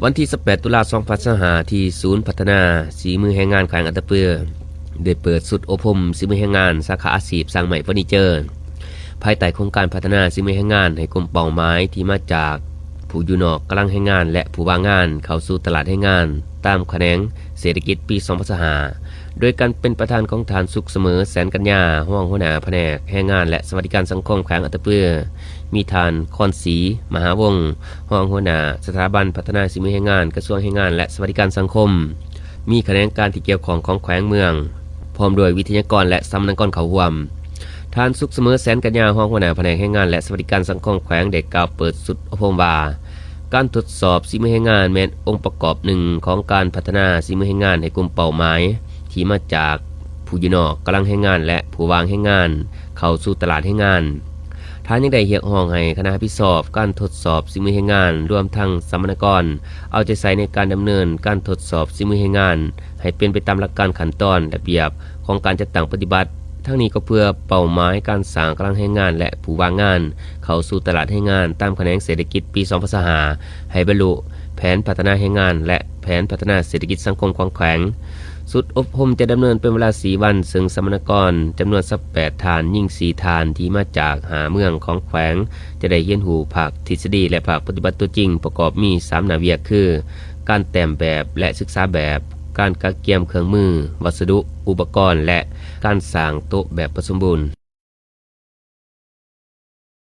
วันที่18ตุลาคม2025ที่ศูนย์พัฒนาสีมือแรงงานแขวงอัตตปือได้เปิดสุดอบรมสีมือแรงงานสาขาอาชีพสร้างใหม่เฟอร์นิเจอร์ภายใต้โครงการพัฒนาสีมือแรงงานให้กลุ่มเป้าหมายที่มาจากผู้อยู่นอกกำลังแรงงานและผู้ว่างงานเข้าสู่ตลาดแรงงานตามแขนงเศรษฐกิจปี2025โดยการเป็นประธานของฐานสุขเสมอแสนกัญญาห้องหัวหน้าแผนกแรงงานและสวัสดิการสังคมแขวงอัตตปือมีฐานคอนศรีมหาวงศ์ห้องหัวหน้าสถาบันพัฒนาฝีมือแรงงานกระทรวงแรงงานและสวัสดิการสังคมมีแขนงการที่เกี่ยวข้องของแขวงเมืองพร้อมด้วยวิทยากรและสำนักงานเขาร่วมฐานสุขเสมอแสนกัญญาห้องหัวหน้าแผนกแรงงานและสวัสดิการสังคมแขวงได้กล่าวเปิดสุดอบรมว่าการทดสอบฝีมือแรงงานเป็นองค์ประกอบหนึ่งของการพัฒนาฝีมือแรงงานให้กลุ่มเป้าหมายที่มาจากผู้อยู่นอกกำลังแรงงานและผู้ว่างแรงงานเข้าสู่ตลาดแรงงานท่านยังได้เรียกร้องให้คณะพิสอบการทดสอบฝีมือแรงงานรวมทั้งสมณกรเอาใจใส่ในการดำเนินการทดสอบฝีมือแรงงานให้เป็นไปตามหลักการขั้นตอนระเบียบของการจัดตั้งปฏิบัติทั้งนี้ก็เพื่อเป้าหมายการสร้างกำลังแรงงานและผู้ว่างงานเข้าสู่ตลาดแรงงานตามแขนงเศรษฐกิจปี2025ให้บรรลุแผนพัฒนาแรงงานและแผนพัฒนาเศรษฐกิจสังคมของแขวงสุดอบรมจะดำเนินเป็นเวลา4 วันซึ่งสมณกรจำนวน18 ฐานยิ่ง4 ฐานที่มาจากหาเมืองของแขวงจะได้เรียนรู้ภาคทฤษฎีและภาคปฏิบัติตัวจริงประกอบมี3หน้าเวียกคือการแต่งแบบและศึกษาแบบการกักเก็บเครื่องมือวัสดุอุปกรณ์และการสร้างโต๊ะแบบผสมบูรณ์